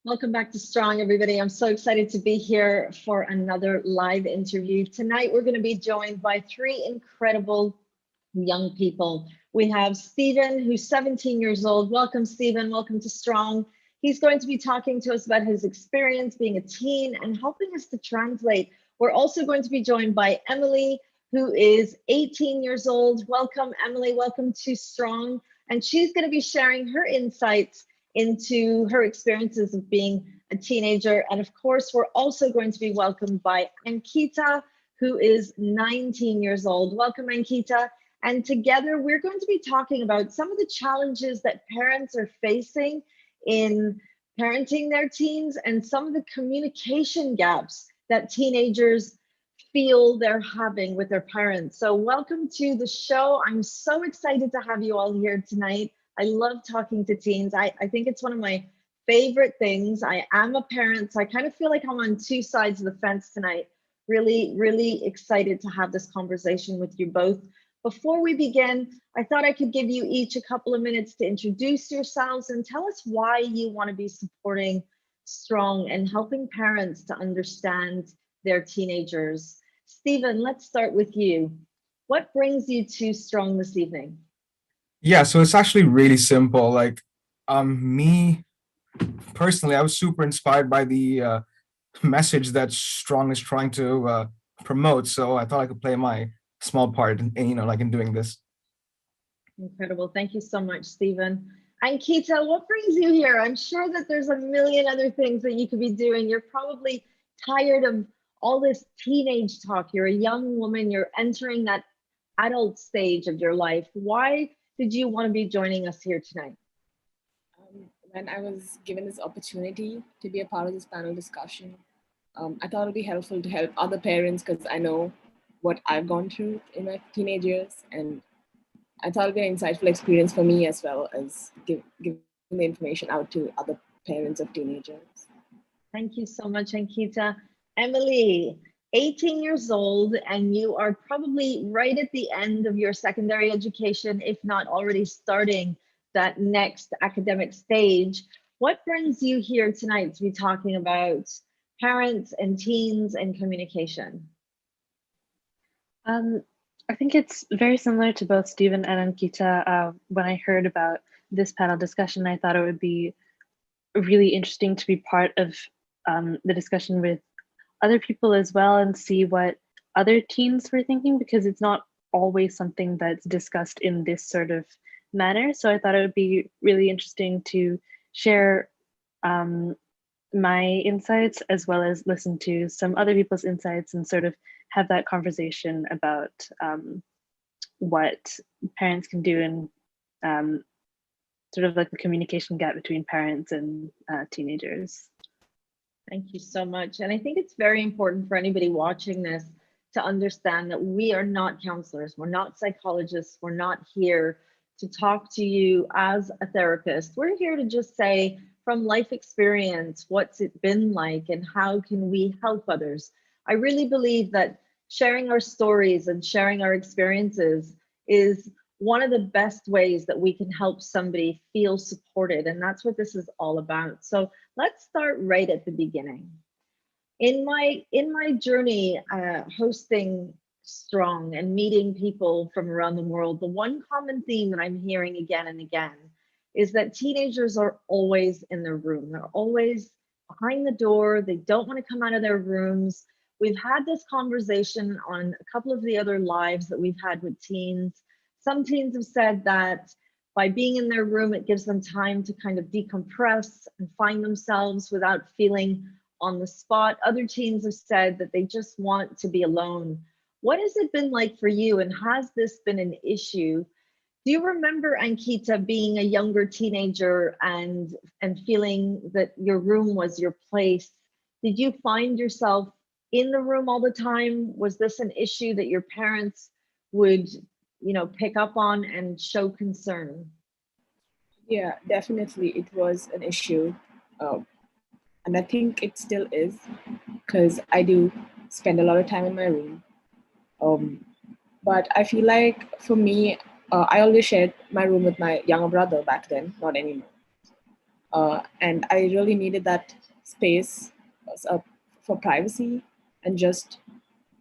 Welcome back to Strong, everybody. I'm so excited to be here for another live interview. Tonight, we're going to be joined by three incredible young people. We have Stephen, who's 17 years old. Welcome, Stephen. Welcome to Strong. He's going to be talking to us about his experience being a teen and helping us to translate. We're also going to be joined by Emily, who is 18 years old. Welcome, Emily. Welcome to Strong. And she's going to be sharing her insights into her experiences of being a teenager. And of course, we're also going to be welcomed by Ankita, who is 19 years old. Welcome, Ankita. And together, we're going to be talking about some of the challenges that parents are facing in parenting their teens and some of the communication gaps that teenagers feel they're having with their parents. So welcome to the show. I'm so excited to have you all here tonight. I love talking to teens. I think it's one of my favorite things. I am a parent, so I kind of feel like I'm on two sides of the fence tonight. Really, really excited to have this conversation with you both. Before we begin, I thought I could give you each a couple of minutes to introduce yourselves and tell us why you want to be supporting Strong and helping parents to understand their teenagers. Stephen, let's start with you. What brings you to Strong this evening? Yeah, so it's actually really simple. Me personally, I was super inspired by the message that Strong is trying to promote. So I thought I could play my small part in doing this. Incredible. Thank you so much, Stephen. And Kita, what brings you here? I'm sure that there's a million other things that you could be doing. You're probably tired of all this teenage talk. You're a young woman, you're entering that adult stage of your life. Why did you want to be joining us here tonight? When I was given this opportunity to be a part of this panel discussion, I thought it would be helpful to help other parents because I know what I've gone through in my teenage years, and I thought it would be an insightful experience for me as well as giving the information out to other parents of teenagers. Thank you so much, Ankita. Emily, 18 years old, and you are probably right at the end of your secondary education, if not already starting that next academic stage. What brings you here tonight to be talking about parents and teens and communication? I think it's very similar to both Stephen and Ankita. When I heard about this panel discussion, I thought it would be really interesting to be part of the discussion with other people as well and see what other teens were thinking, because it's not always something that's discussed in this sort of manner. So I thought it would be really interesting to share my insights as well as listen to some other people's insights and sort of have that conversation about what parents can do and sort of like the communication gap between parents and teenagers. Thank you so much. And I think it's very important for anybody watching this to understand that we are not counselors, we're not psychologists, we're not here to talk to you as a therapist. We're here to just say, from life experience, what's it been like and how can we help others? I really believe that sharing our stories and sharing our experiences is one of the best ways that we can help somebody feel supported. And that's what this is all about. So let's start right at the beginning. In my journey hosting Strong and meeting people from around the world, the one common theme that I'm hearing again and again is that teenagers are always in their room. They're always behind the door. They don't want to come out of their rooms. We've had this conversation on a couple of the other lives that we've had with teens. Some teens have said that by being in their room, it gives them time to kind of decompress and find themselves without feeling on the spot. Other teens have said that they just want to be alone. What has it been like for you, and has this been an issue? Do you remember, Ankita, being a younger teenager and feeling that your room was your place? Did you find yourself in the room all the time? Was this an issue that your parents would, pick up on and show concern? Yeah, definitely it was an issue. And I think it still is, because I do spend a lot of time in my room. But I feel like for me, I always shared my room with my younger brother back then, not anymore. And I really needed that space uh, for privacy and just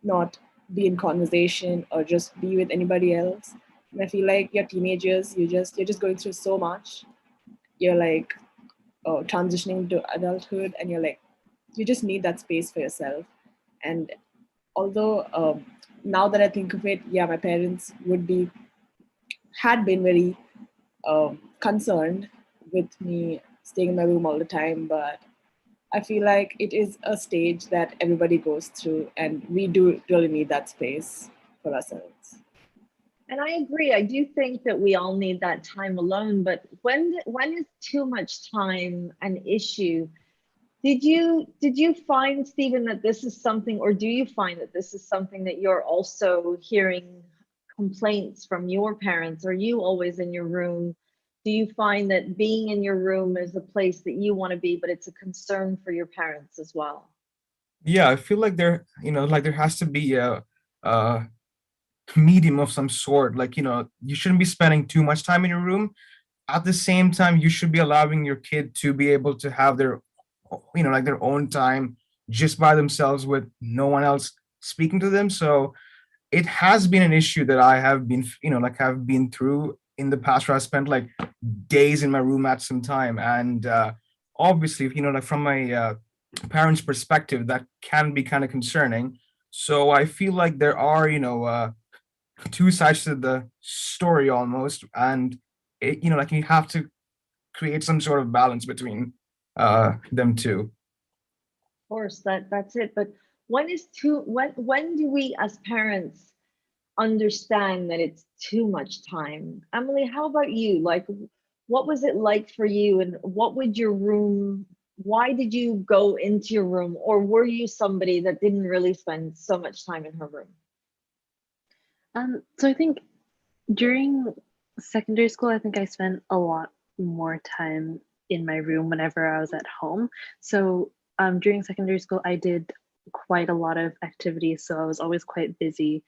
not be in conversation or just be with anybody else. And I feel like you're teenagers, you're just going through so much. You're like transitioning to adulthood, and you're like, you just need that space for yourself. And although now that I think of it, yeah, my parents had been very concerned with me staying in my room all the time, but I feel like it is a stage that everybody goes through, and we do really need that space for ourselves. And I agree. I do think that we all need that time alone. But when is too much time an issue? Did you find, Stephen, that this is something, or do you find that this is something that you're also hearing complaints from your parents? Are you always in your room? Do you find that being in your room is a place that you want to be, but it's a concern for your parents as well? Yeah, I feel like like there has to be a medium of some sort. Like, you shouldn't be spending too much time in your room. At the same time, you should be allowing your kid to be able to have like their own time just by themselves with no one else speaking to them. So it has been an issue that I have been, like have been through in the past, where I spent like days in my room at some time. And obviously, like from my parents' perspective, that can be kind of concerning. So I feel like there are, two sides to the story almost. And like you have to create some sort of balance between them two. Of course, that's it. But when do we as parents understand that it's too much time? Emily, how about you? Like, what was it like for you, and what would your room, why did you go into your room, or were you somebody that didn't really spend so much time in her room? So I think during secondary school, I think I spent a lot more time in my room whenever I was at home. So during secondary school, I did quite a lot of activities, so I was always quite busy.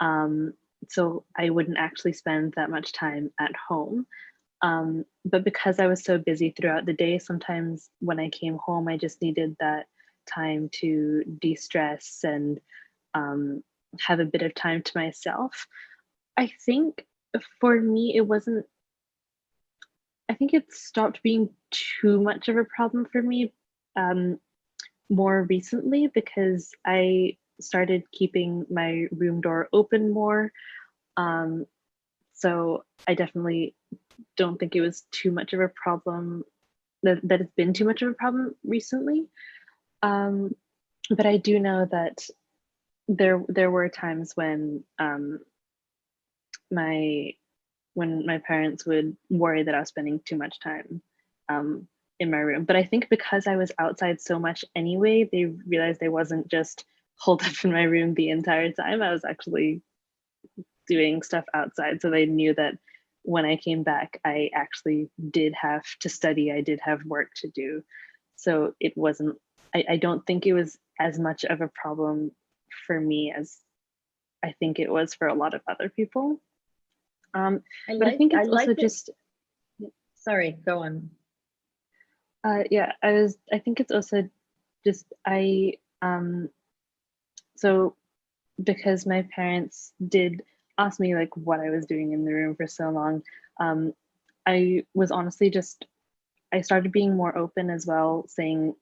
Um, so I wouldn't actually spend that much time at home. But because I was so busy throughout the day, sometimes when I came home, I just needed that time to de-stress and um, have a bit of time to myself. I think for me, I think it stopped being too much of a problem for me um, more recently, because I started keeping my room door open more. Um, so I definitely don't think it was too much of a problem, that it's been too much of a problem recently. Um, but I do know that there were times when my when my parents would worry that I was spending too much time um, in my room. But I think because I was outside so much anyway, they realized I wasn't just holed up in my room the entire time. I was actually doing stuff outside. So they knew that when I came back, I actually did have to study, I did have work to do. So it wasn't, I don't think it was as much of a problem for me as I think it was for a lot of other people. But I think it's also just, sorry, go on. yeah, I think it's also just, so because my parents did ask me like what I was doing in the room for so long, I was honestly just, I started being more open as well, saying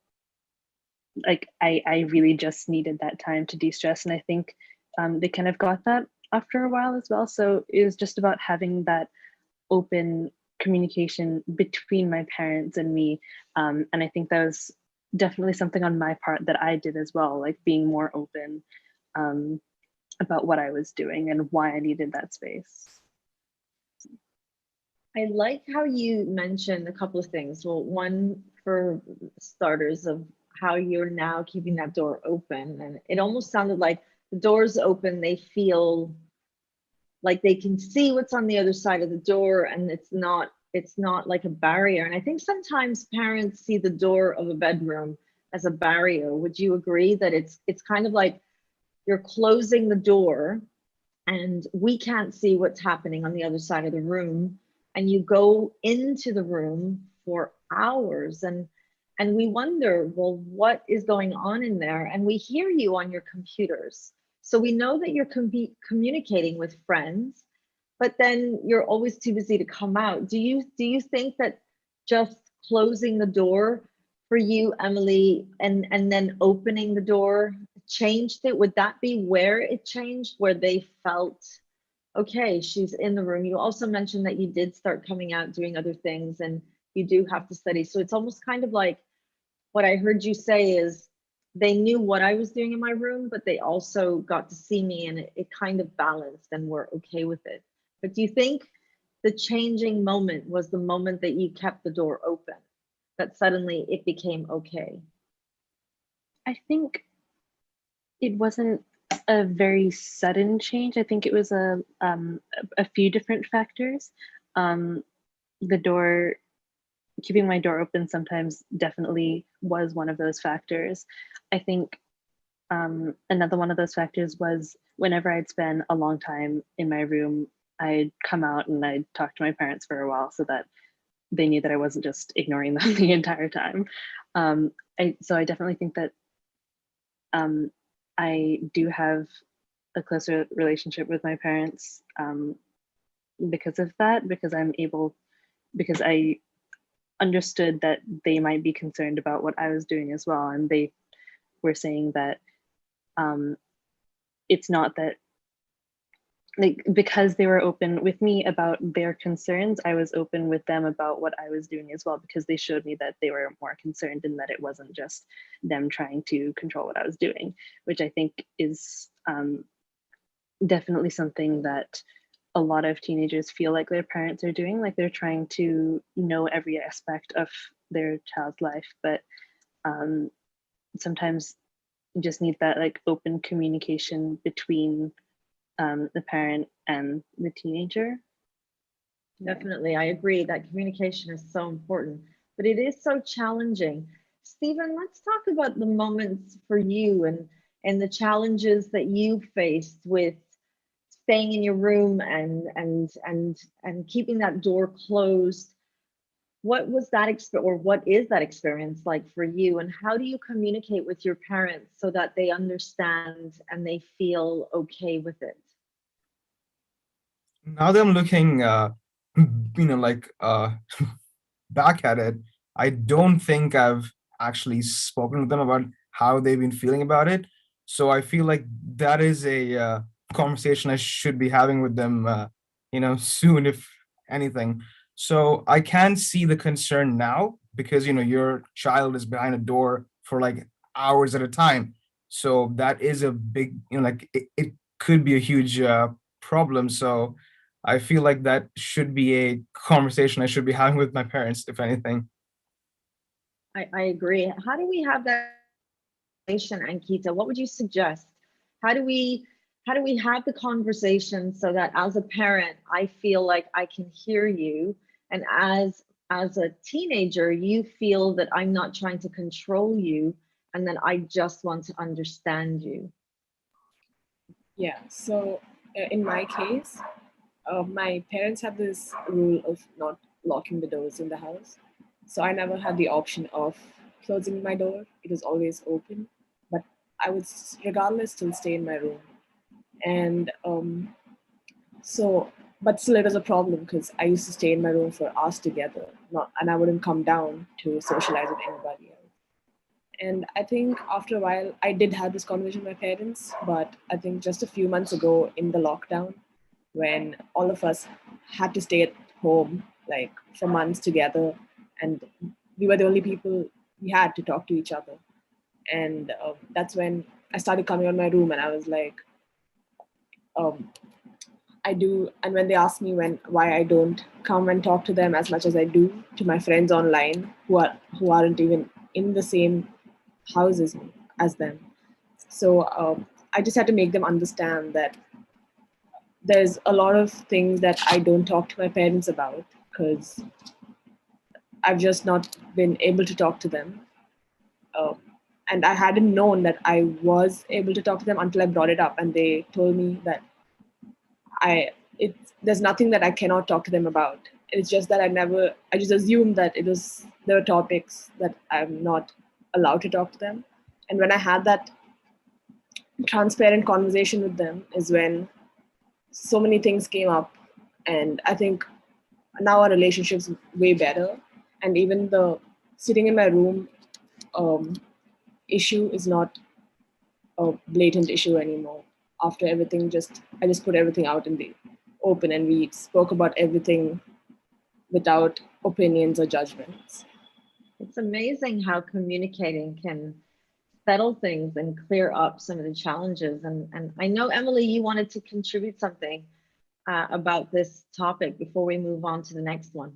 like I really just needed that time to de-stress. And I think they kind of got that after a while as well. So it was just about having that open communication between my parents and me. And I think that was definitely something on my part that I did as well, like being more open about what I was doing and why I needed that space. I like how you mentioned a couple of things. Well, one, for starters, of how you're now keeping that door open. And it almost sounded like the door's open, they feel like they can see what's on the other side of the door, and it's not like a barrier. And I think sometimes parents see the door of a bedroom as a barrier. Would you agree that it's kind of like you're closing the door and we can't see what's happening on the other side of the room, and you go into the room for hours, and we wonder, well, what is going on in there? And we hear you on your computers. So we know that you're communicating with friends, but then you're always too busy to come out. Do you think that just closing the door for you, Emily, and then opening the door changed it? Would that be where it changed, where they felt, okay, she's in the room? You also mentioned that you did start coming out, doing other things, and you do have to study. So it's almost kind of like what I heard you say is they knew what I was doing in my room, but they also got to see me, and it kind of balanced and were okay with it. But do you think the changing moment was the moment that you kept the door open, that suddenly it became okay? I think it wasn't a very sudden change. I think it was a few different factors. The door, keeping my door open sometimes definitely was one of those factors. I think another one of those factors was whenever I'd spend a long time in my room, I'd come out and I'd talk to my parents for a while so that they knew that I wasn't just ignoring them the entire time. So I definitely think that I do have a closer relationship with my parents because of that, because I understood that they might be concerned about what I was doing as well. And they were saying that it's not that, like, because they were open with me about their concerns, I was open with them about what I was doing as well, because they showed me that they were more concerned and that it wasn't just them trying to control what I was doing, which I think is definitely something that a lot of teenagers feel like their parents are doing, like they're trying to know every aspect of their child's life, but sometimes you just need that like open communication between the parent and the teenager. Definitely, I agree that communication is so important, but it is so challenging. Stephen, let's talk about the moments for you and the challenges that you faced with staying in your room and keeping that door closed. What was that experience, or what is that experience like for you, and how do you communicate with your parents so that they understand and they feel okay with it? Now that I'm looking, back at it, I don't think I've actually spoken to them about how they've been feeling about it. So I feel like that is a conversation I should be having with them, soon, if anything. So I can see the concern now because, your child is behind a door for like hours at a time. So that is a big, it could be a huge problem. So I feel like that should be a conversation I should be having with my parents, if anything. I agree. How do we have that conversation, Ankita? What would you suggest? How do we have the conversation so that as a parent, I feel like I can hear you, and as a teenager, you feel that I'm not trying to control you and that I just want to understand you? Yeah, so in my case, my parents have this rule of not locking the doors in the house. So I never had the option of closing my door. It was always open, but I would regardless still stay in my room. And but still it was a problem because I used to stay in my room for hours together, and I wouldn't come down to socialize with anybody else. And I think after a while, I did have this conversation with my parents, but I think just a few months ago in the lockdown, when all of us had to stay at home like for months together, and we were the only people we had to talk to each other. And that's when I started coming out of my room, and I was like, um, I do. And when they ask me why I don't come and talk to them as much as I do to my friends online who aren't even in the same house as them. So I just had to make them understand that there's a lot of things that I don't talk to my parents about because I've just not been able to talk to them. And I hadn't known that I was able to talk to them until I brought it up, and they told me that there's nothing that I cannot talk to them about. It's just that I just assumed that there are topics that I'm not allowed to talk to them. And when I had that transparent conversation with them is when so many things came up. And I think now our relationship's way better. And even the sitting in my room issue is not a blatant issue anymore. After everything, I just put everything out in the open, and we spoke about everything without opinions or judgments. It's amazing how communicating can settle things and clear up some of the challenges. And I know, Emily, you wanted to contribute something about this topic before we move on to the next one.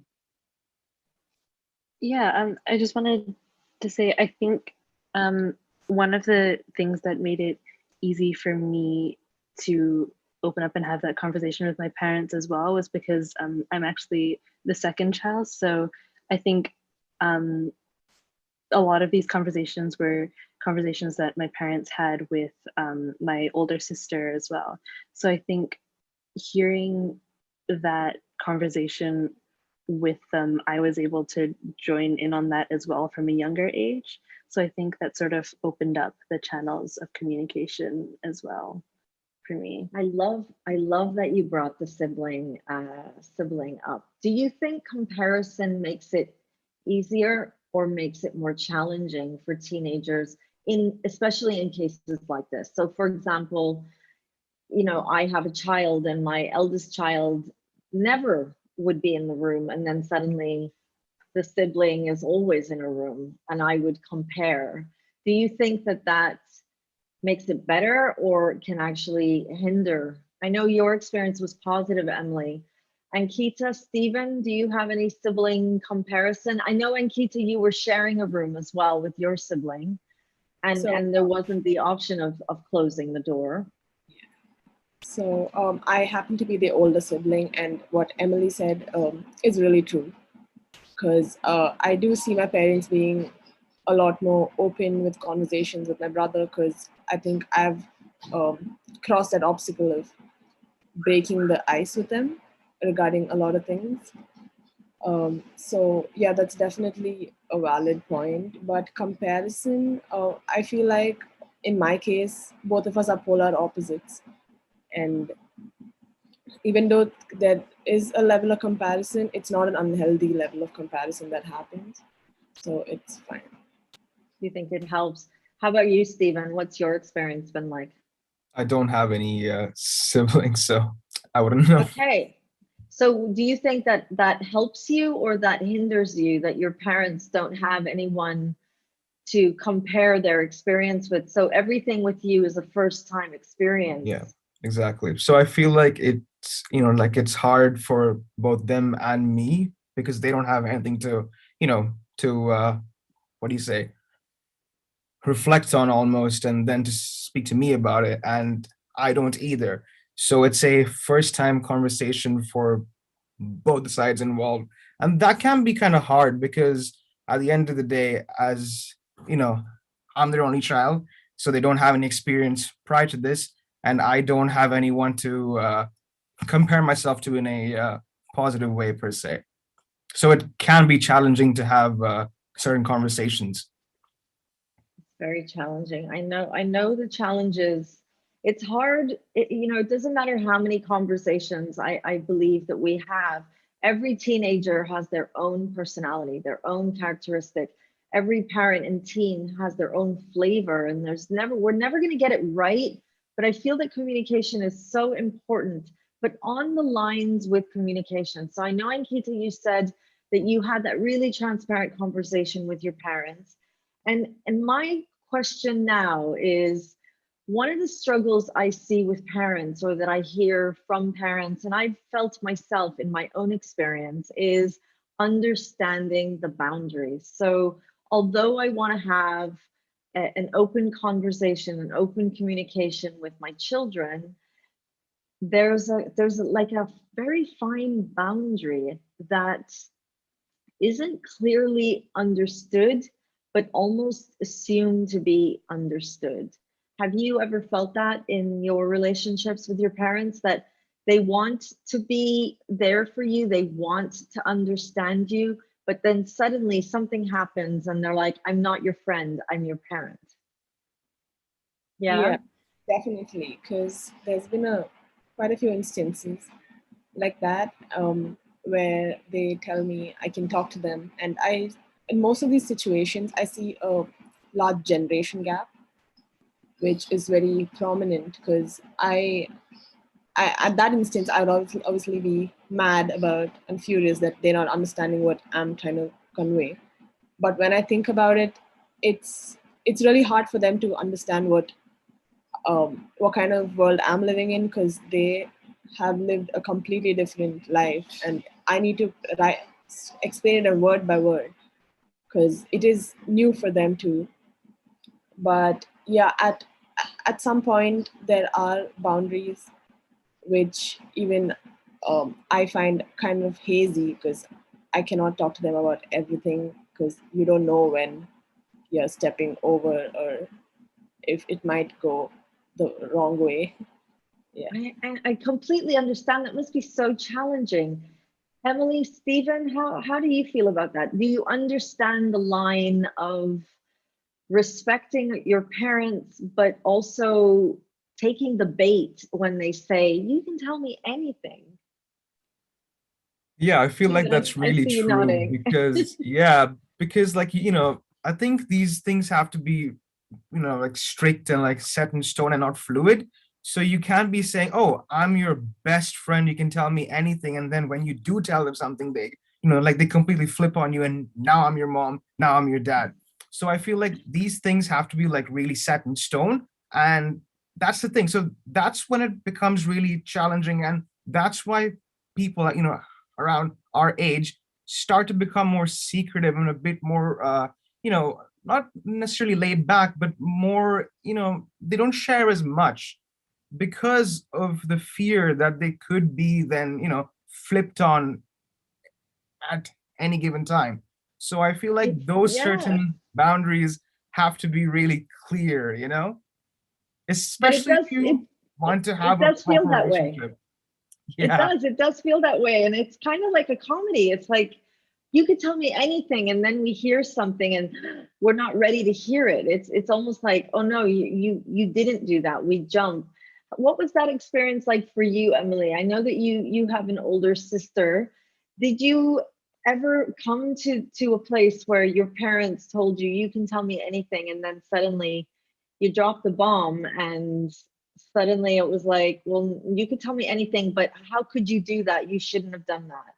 Yeah, I just wanted to say, I think one of the things that made it easy for me to open up and have that conversation with my parents as well was because I'm actually the second child. So I think a lot of these conversations were conversations that my parents had with my older sister as well. So I think hearing that conversation with them, I was able to join in on that as well from a younger age. So I think that sort of opened up the channels of communication as well for me. I love that you brought the sibling up. Do you think comparison makes it easier or makes it more challenging for teenagers, especially in cases like this? So for example, you know, I have a child and my eldest child never would be in the room, and then suddenly the sibling is always in a room and I would compare. Do you think that makes it better or can actually hinder? I know your experience was positive, Emily. Ankita, Stephen, do you have any sibling comparison? I know, Ankita, you were sharing a room as well with your sibling, and there wasn't the option of closing the door. So I happen to be the older sibling, and what Emily said is really true. Because I do see my parents being a lot more open with conversations with my brother, because I think I've crossed that obstacle of breaking the ice with them regarding a lot of things. So yeah, that's definitely a valid point. But comparison, I feel like in my case, both of us are polar opposites. And even though there is a level of comparison, it's not an unhealthy level of comparison that happens. So it's fine. Do you think it helps? How about you, Stephen? What's your experience been like? I don't have any siblings, so I wouldn't know. Okay. So do you think that helps you or that hinders you, that your parents don't have anyone to compare their experience with? So everything with you is a first time experience. Yeah, exactly. So I feel like it's, you know, like it's hard for both them and me because they don't have anything to, you know, to what do you say, reflect on almost, and then to speak to me about it. And I don't either. So it's a first time conversation for both the sides involved. And that can be kind of hard because at the end of the day, as you know, I'm their only child, so they don't have any experience prior to this, and I don't have anyone to compare myself to in a positive way per se. So it can be challenging to have certain conversations. Very challenging. I know the challenges. It's hard. You know, it doesn't matter how many conversations I believe that we have. Every teenager has their own personality, their own characteristic. Every parent and teen has their own flavor, and we're never going to get it right. But I feel that communication is so important. But on the lines with communication. So I know, Ankita, you said that you had that really transparent conversation with your parents. And my question now is, one of the struggles I see with parents, or that I hear from parents, and I've felt myself in my own experience, is understanding the boundaries. So although I want to have an open conversation, an open communication with my children, there's like a very fine boundary that isn't clearly understood, but almost assumed to be understood. Have you ever felt that in your relationships with your parents, that They want to be there for you. They want to understand you. But then suddenly something happens and they're like, I'm not your friend, I'm your parent. Yeah. Yeah, definitely. Because there's been quite a few instances like that, where they tell me I can talk to them, and in most of these situations, I see a large generation gap, which is very prominent because I at that instance I would obviously be mad about and furious that they're not understanding what I'm trying to convey. But when I think about it, it's really hard for them to understand what kind of world I'm living in, because they have lived a completely different life, and I need to explain it word by word because it is new for them too. But yeah, at some point there are boundaries which even I find kind of hazy, because I cannot talk to them about everything because you don't know when you're stepping over or if it might go the wrong way. Yeah. I completely understand. That must be so challenging. Emily, Stephen, how do you feel about that? Do you understand the line of respecting your parents, but also taking the bait when they say, you can tell me anything? Yeah, I feel like Stephen, that's I really see you true nodding. because, yeah, because like, I think these things have to be, like strict and like set in stone and not fluid. So you can't be saying, oh, I'm your best friend, you can tell me anything. And then when you do tell them something big, like they completely flip on you and now I'm your mom, now I'm your dad. So I feel like these things have to be like really set in stone. And that's the thing. So that's when it becomes really challenging. And that's why people, around our age start to become more secretive and a bit more, not necessarily laid back, but more, they don't share as much because of the fear that they could be then, flipped on at any given time. So I feel like those Yeah, certain boundaries have to be really clear, but it especially if does, you want to it have a does feel proper that way. relationship. Yeah. It does feel that way. And it's kind of like a comedy. It's like, you could tell me anything and then we hear something and we're not ready to hear it. It's almost like, oh no, you didn't do that. We jump. What was that experience like for you, Emily? I know that you have an older sister. Did you ever come to a place where your parents told you, you can tell me anything, and then suddenly you dropped the bomb and suddenly it was like, well, you could tell me anything, but how could you do that? You shouldn't have done that.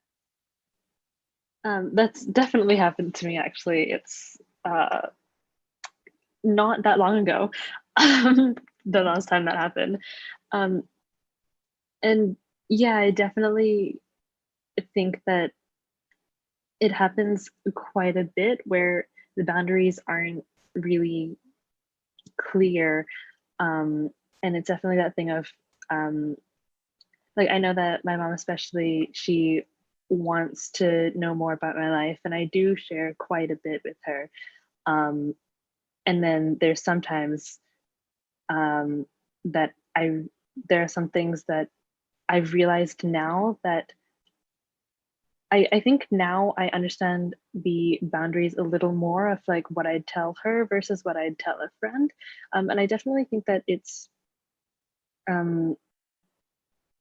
That's definitely happened to me, actually. It's not that long ago, the last time that happened. Um, and yeah, I definitely think that it happens quite a bit where the boundaries aren't really clear. And it's definitely that thing of, like, I know that my mom, especially, she wants to know more about my life, and I do share quite a bit with her. Um, and then there's sometimes that there are some things that I've realized now that I think now I understand the boundaries a little more of like what I'd tell her versus what I'd tell a friend. And I definitely think that um,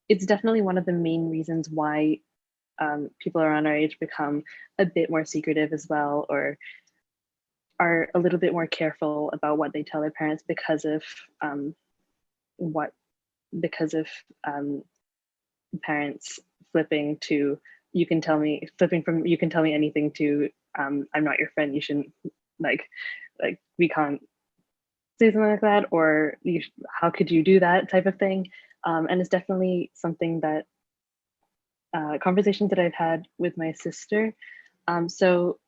it's definitely one of the main reasons why people around our age become a bit more secretive as well, or are a little bit more careful about what they tell their parents because of what because of parents flipping to flipping from you can tell me anything to I'm not your friend, you shouldn't like we can't say something like that, or how could you do that type of thing. And it's definitely something that conversations that I've had with my sister. So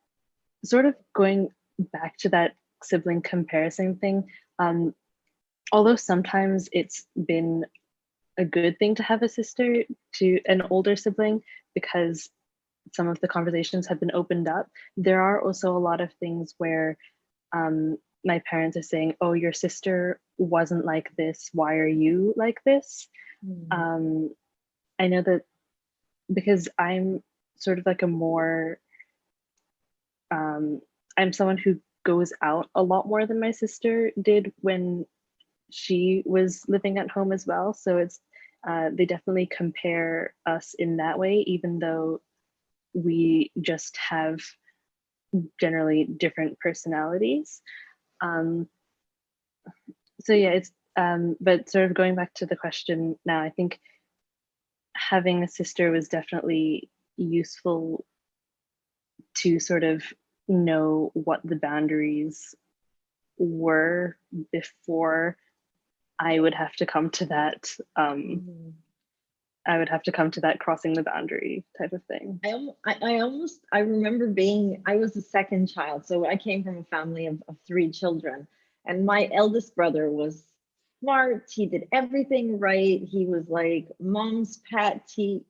sort of going back to that sibling comparison thing, although sometimes it's been a good thing to have a sister, to an older sibling, because some of the conversations have been opened up. There are also a lot of things where my parents are saying, oh, your sister wasn't like this, why are you like this? Mm. I know that because I'm sort of like a more, I'm someone who goes out a lot more than my sister did when she was living at home as well. So it's, they definitely compare us in that way, even though we just have generally different personalities. So yeah, it's, but sort of going back to the question now, I think having a sister was definitely useful to sort of know what the boundaries were before I would have to come to that. I would have to come to that crossing the boundary type of thing. I remember being, I was the second child. So I came from a family of 3 children, and my eldest brother was smart. He did everything right. He was like mom's pet. He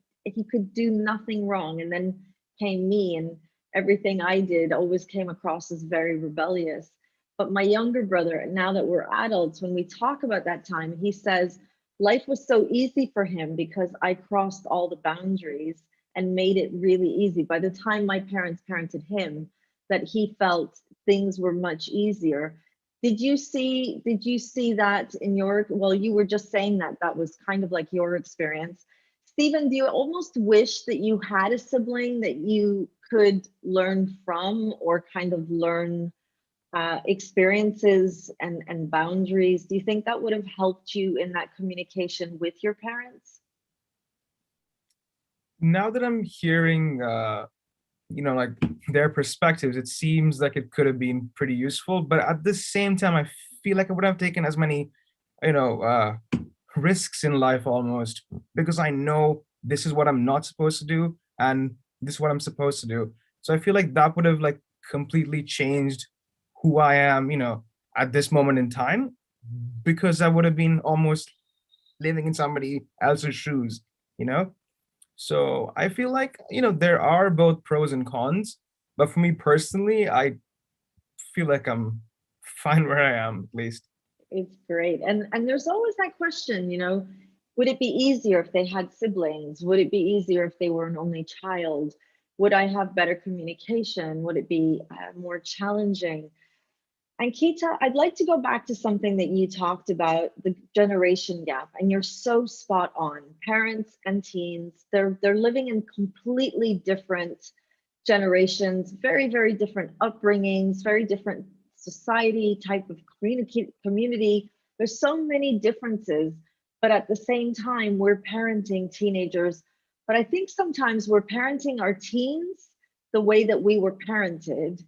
could do nothing wrong. And then came me, and everything I did always came across as very rebellious. But my younger brother, now that we're adults, when we talk about that time, he says, life was so easy for him because I crossed all the boundaries and made it really easy. By the time my parents parented him, that he felt things were much easier. Did you see that in your, well, you were just saying that was kind of like your experience. Stephen, do you almost wish that you had a sibling that you could learn from, or kind of learn experiences and boundaries? Do you think that would have helped you in that communication with your parents? Now that I'm hearing, like their perspectives, it seems like it could have been pretty useful. But at the same time, I feel like I would have taken as many, risks in life almost, because I know this is what I'm not supposed to do and this is what I'm supposed to do. So I feel like that would have like completely changed who I am, at this moment in time, because I would have been almost living in somebody else's shoes, you know? So I feel like, there are both pros and cons, but for me personally, I feel like I'm fine where I am, at least. It's great. And there's always that question, would it be easier if they had siblings? Would it be easier if they were an only child? Would I have better communication? Would it be more challenging? And Kita, I'd like to go back to something that you talked about, the generation gap, and you're so spot on. Parents and teens, they're living in completely different generations, very, very different upbringings, very different society type of community. There's so many differences, but at the same time, we're parenting teenagers. But I think sometimes we're parenting our teens the way that we were parented,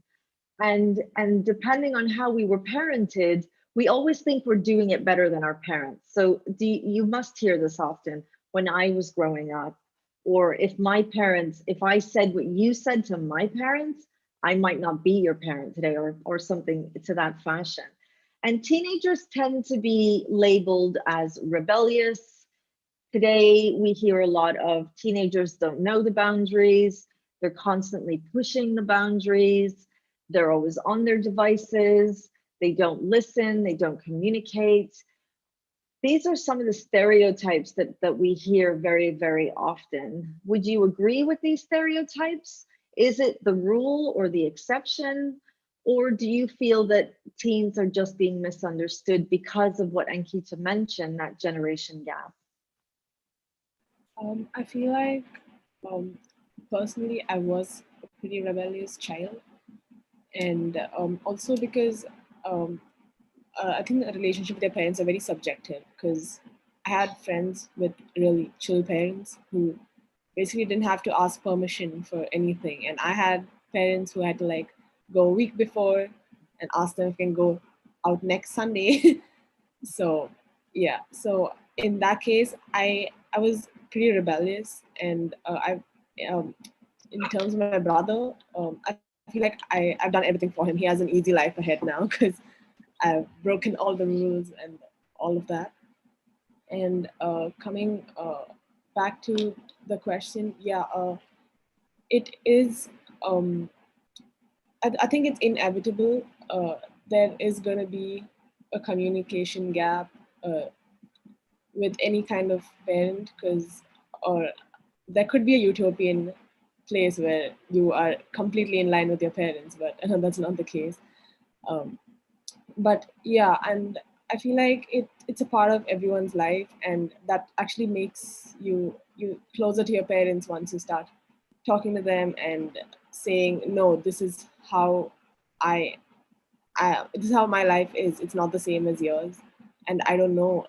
and depending on how we were parented, we always think we're doing it better than our parents. So you must hear this often. When I was growing up, or if I said what you said to my parents, I might not be your parent today, or something to that fashion. And teenagers tend to be labeled as rebellious. Today, we hear a lot of teenagers don't know the boundaries. They're constantly pushing the boundaries. They're always on their devices. They don't listen. They don't communicate. These are some of the stereotypes that we hear very, very often. Would you agree with these stereotypes? Is it the rule or the exception? Or do you feel that teens are just being misunderstood because of what Ankita mentioned, that generation gap? I feel like personally, I was a pretty rebellious child, and also because I think the relationship with their parents are very subjective. Because I had friends with really chill parents who basically didn't have to ask permission for anything, and I had parents who had to like go a week before and ask them if they can go out next Sunday. So yeah, so in that case, I was pretty rebellious, and in terms of my brother, I feel like I've done everything for him. He has an easy life ahead now because I've broken all the rules and all of that. And coming back to the question, yeah, it is. I think it's inevitable. There is going to be a communication gap with any kind of parent, because or there could be a utopian place where you are completely in line with your parents, but that's not the case. But yeah, and I feel like it's a part of everyone's life, and that actually makes you closer to your parents once you start talking to them and saying, no, this is how I this is how my life is. It's not the same as yours, and I don't know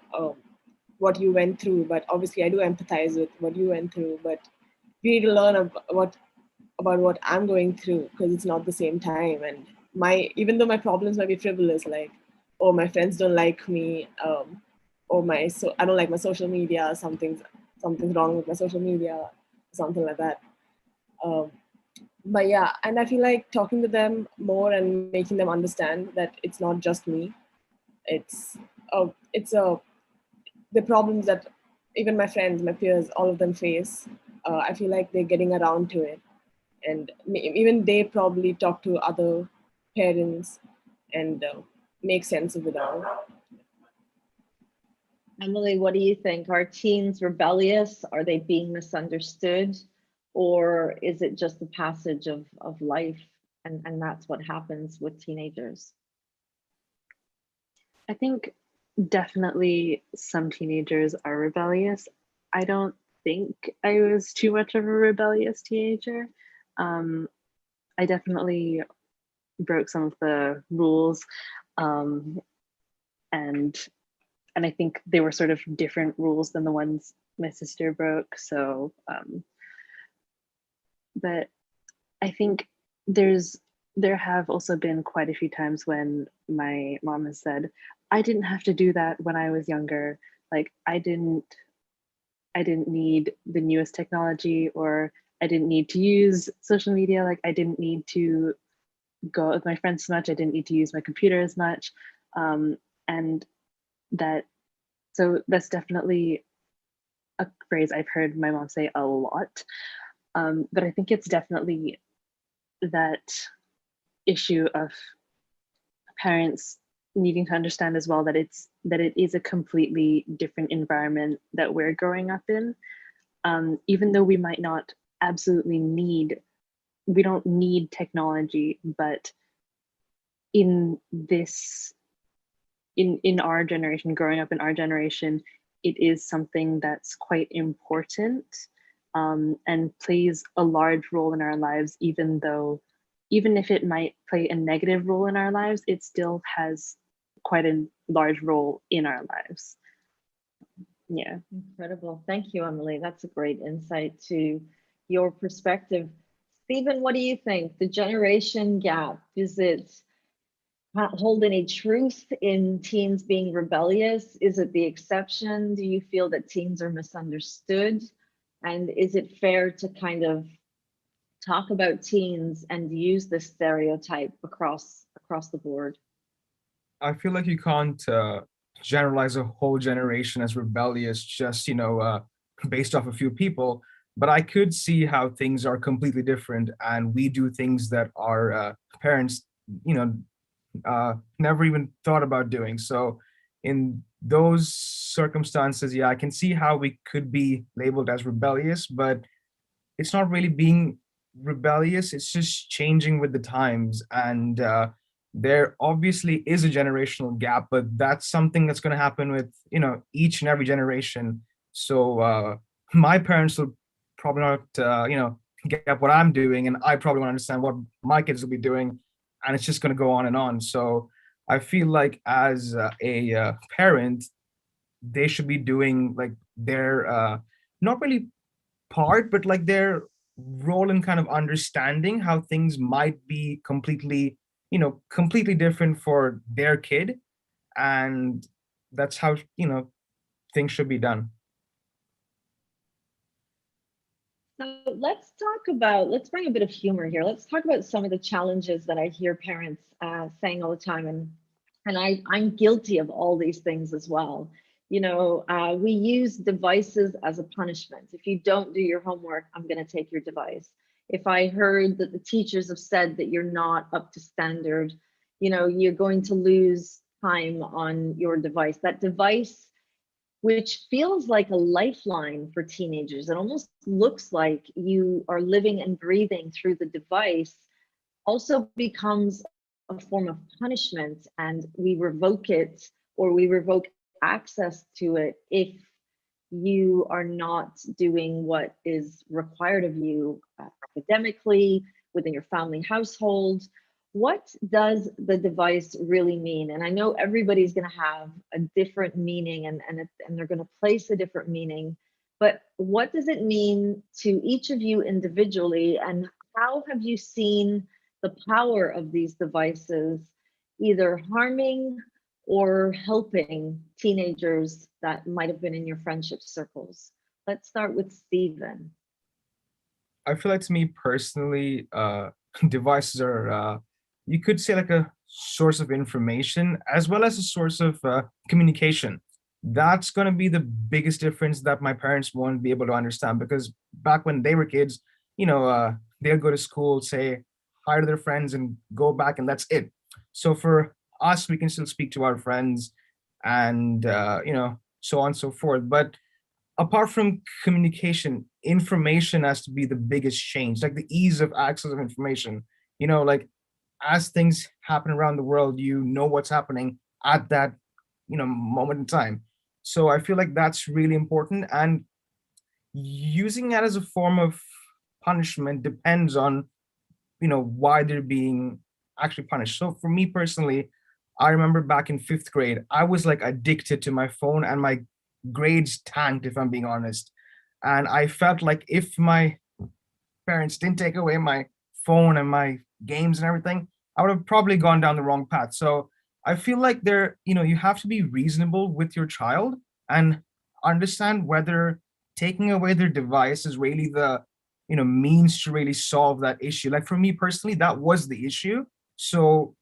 what you went through, but obviously I do empathize with what you went through. But you need to learn about what I'm going through, because it's not the same time. And even though my problems might be frivolous, like, oh, my friends don't like me, or I don't like my social media, something's wrong with my social media, something like that. But yeah, and I feel like talking to them more and making them understand that it's not just me. It's the problems that even my friends, my peers, all of them face. I feel like they're getting around to it, and even they probably talk to other parents and make sense of it all. Emily, what do you think? Are teens rebellious? Are they being misunderstood? Or is it just the passage of life, and that's what happens with teenagers? I think definitely some teenagers are rebellious. I don't think I was too much of a rebellious teenager. I definitely broke some of the rules, and I think they were sort of different rules than the ones my sister broke. So, but I think there have also been quite a few times when my mom has said, I didn't have to do that when I was younger. Like I didn't need the newest technology, or I didn't need to use social media. Like I didn't need to go out with my friends so much. I didn't need to use my computer as much. And so that's definitely a phrase I've heard my mom say a lot. But I think it's definitely that issue of parents needing to understand as well that it is a completely different environment that we're growing up in. Even though we might not absolutely we don't need technology, but in our generation, growing up in our generation, it is something that's quite important, and plays a large role in our lives, even if it might play a negative role in our lives, it still has quite a large role in our lives. Yeah. Incredible. Thank you, Emily. That's a great insight to your perspective. Stephen, what do you think? The generation gap, does it hold any truth in teens being rebellious? Is it the exception? Do you feel that teens are misunderstood? And is it fair to kind of talk about teens and use this stereotype across the board? I feel like you can't generalize a whole generation as rebellious just, based off a few people. But I could see how things are completely different, and we do things that our parents, never even thought about doing. So in those circumstances, yeah, I can see how we could be labeled as rebellious, but it's not really being rebellious. It's just changing with the times. And there obviously is a generational gap, but that's something that's going to happen with, each and every generation. So my parents will probably not, get what I'm doing, and I probably won't understand what my kids will be doing. And it's just going to go on and on. So I feel like as a parent, they should be doing like their not really part, but like their role in kind of understanding how things might be completely different for their kid. And that's how, things should be done. So let's bring a bit of humor here. Let's talk about some of the challenges that I hear parents saying all the time. And I'm guilty of all these things as well. We use devices as a punishment. If you don't do your homework, I'm going to take your device. If I heard that the teachers have said that you're not up to standard, you're going to lose time on your device. That device which feels like a lifeline for teenagers. It almost looks like you are living and breathing through the device, also becomes a form of punishment, and we revoke it, or we revoke access to it if you are not doing what is required of you academically, within your family household. What does the device really mean? And I know everybody's going to have a different meaning, and they're going to place a different meaning, but what does it mean to each of you individually, and how have you seen the power of these devices either harming or helping teenagers that might have been in your friendship circles? Let's start with Stephen. I feel like, to me personally, devices are, you could say, like a source of information as well as a source of communication. That's going to be the biggest difference that my parents won't be able to understand, because back when they were kids, they'll go to school, say hi to their friends, and go back, and that's it. So for us, we can still speak to our friends, and so on and so forth. But apart from communication, information has to be the biggest change, like the ease of access of information. Like, as things happen around the world, what's happening at that moment in time. So I feel like that's really important, and using that as a form of punishment depends on why they're being actually punished. So for me personally, I remember back in 5th grade, I was like addicted to my phone, and my grades tanked, if I'm being honest. And I felt like if my parents didn't take away my phone and my games and everything, I would have probably gone down the wrong path. So I feel like you have to be reasonable with your child and understand whether taking away their device is really the means to really solve that issue. Like, for me personally, that was the issue. So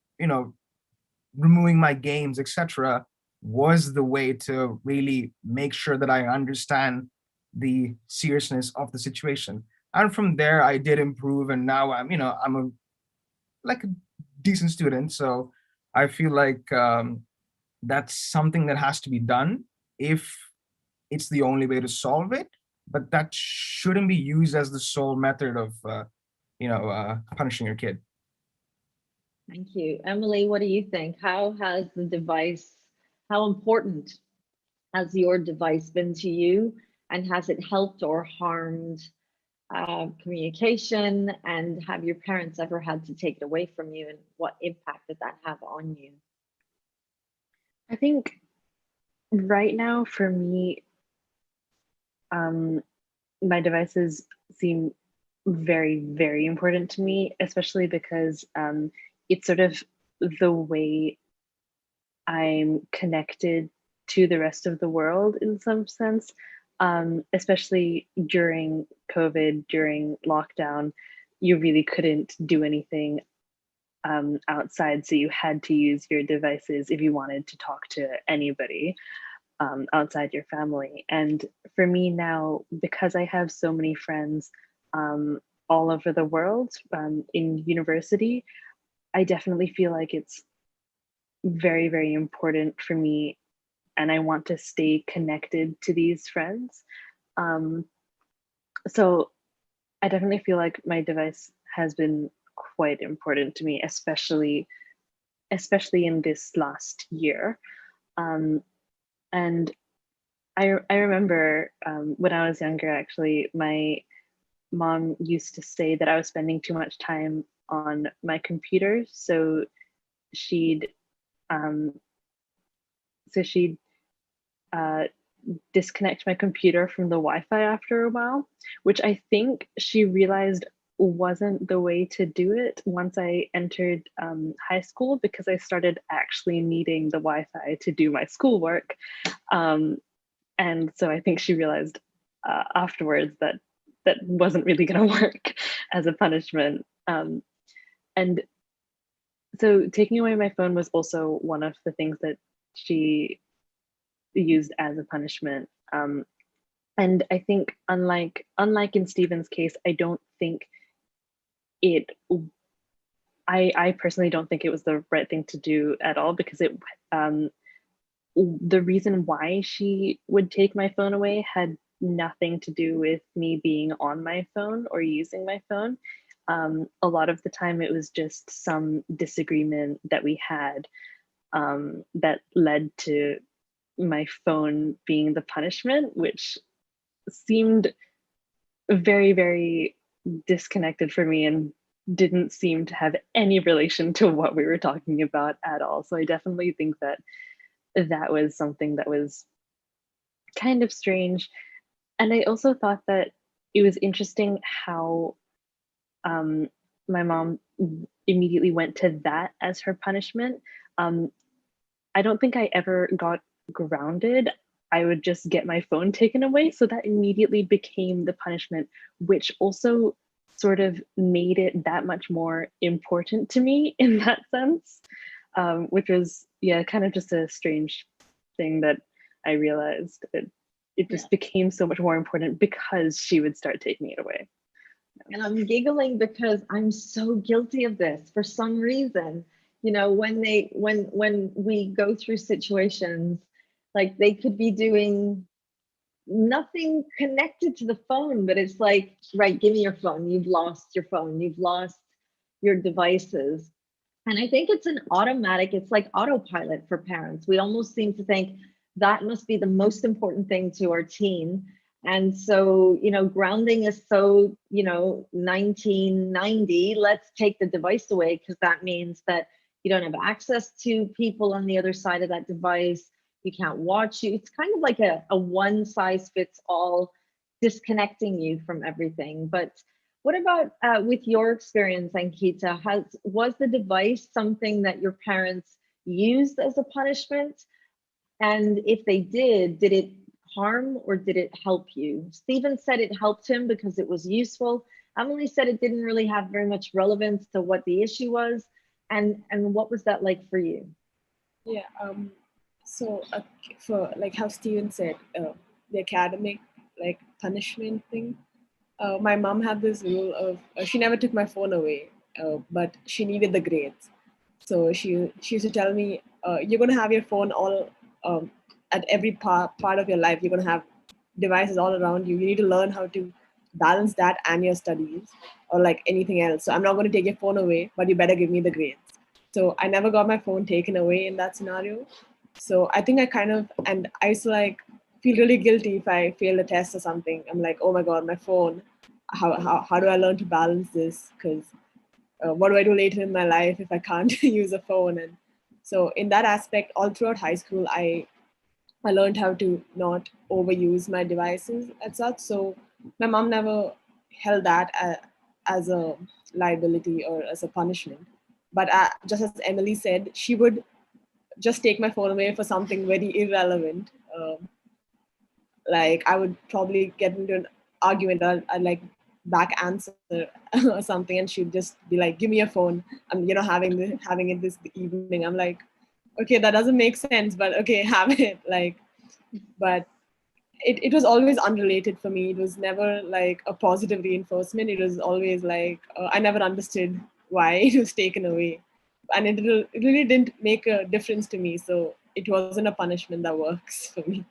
removing my games, etc., was the way to really make sure that I understand the seriousness of the situation. And from there, I did improve, and now I'm a like a decent student. So I feel like that's something that has to be done if it's the only way to solve it. But that shouldn't be used as the sole method of punishing your kid. Thank you. Emily, what do you think? How important has your device been to you? And has it helped or harmed communication? And have your parents ever had to take it away from you? And what impact did that have on you? I think right now for me, my devices seem very, very important to me, especially because it's sort of the way I'm connected to the rest of the world in some sense, especially during COVID, during lockdown. You really couldn't do anything outside, so you had to use your devices if you wanted to talk to anybody outside your family. And for me now, because I have so many friends all over the world in university, I definitely feel like it's very, very important for me, and I want to stay connected to these friends. Um, so I definitely feel like my device has been quite important to me, especially in this last year. And I remember when I was younger, actually, my mom used to say that I was spending too much time on my computer. She'd um, so she'd disconnect my computer from the Wi-Fi after a while, which I think she realized wasn't the way to do it once I entered high school, because I started actually needing the Wi-Fi to do my schoolwork. And so I think she realized afterwards that that wasn't really going to work as a punishment. And so taking away my phone was also one of the things that she used as a punishment. And I think unlike in Stephen's case, I don't think I personally don't think it was the right thing to do at all, because the reason why she would take my phone away had nothing to do with me being on my phone or using my phone. A lot of the time it was just some disagreement that we had that led to my phone being the punishment, which seemed very, very disconnected for me and didn't seem to have any relation to what we were talking about at all. So I definitely think that that was something that was kind of strange. And I also thought that it was interesting how my mom immediately went to that as her punishment. I don't think I ever got grounded. I would just get my phone taken away. So that immediately became the punishment, which also sort of made it that much more important to me in that sense, which was, yeah, kind of just a strange thing that I realized. It just became so much more important because she would start taking it away. And I'm giggling because I'm so guilty of this for some reason. You know, when we go through situations, like they could be doing nothing connected to the phone, but it's like, right, give me your phone. You've lost your phone. You've lost your devices. And I think it's an automatic, it's like autopilot for parents. We almost seem to think that must be the most important thing to our teen. And so, you know, grounding is so, you know, 1990, let's take the device away because that means that you don't have access to people on the other side of that device. You can't watch you. It's kind of like a one size fits all, disconnecting you from everything. But what about with your experience, Ankita? Was the device something that your parents used as a punishment? And if they did it harm or did it help you? Stephen said it helped him because it was useful. Emily said it didn't really have very much relevance to what the issue was. And what was that like for you? Yeah. So for like how Stephen said, the academic like punishment thing. My mom had this rule of she never took my phone away, but she needed the grades. So she used to tell me, you're gonna have your phone all at every part of your life. You're gonna have devices all around you. You need to learn how to balance that and your studies or like anything else. So I'm not gonna take your phone away, but you better give me the grades. So I never got my phone taken away in that scenario. So I think and I used to like feel really guilty if I failed a test or something. I'm like, oh my God, my phone. How do I learn to balance this? Because what do I do later in my life if I can't use a phone? And so in that aspect, all throughout high school, I learned how to not overuse my devices and such. So my mom never held that as a liability or as a punishment. But just as Emily said, she would just take my phone away for something very irrelevant. Like I would probably get into an argument or I'd like back answer or something, and she'd just be like, "Give me your phone. I'm having it this evening." I'm like, "Okay, that doesn't make sense, but okay, have it." Like, but it was always unrelated for me. It was never like a positive reinforcement. It was always like I never understood why it was taken away, and it really didn't make a difference to me. So it wasn't a punishment that works for me.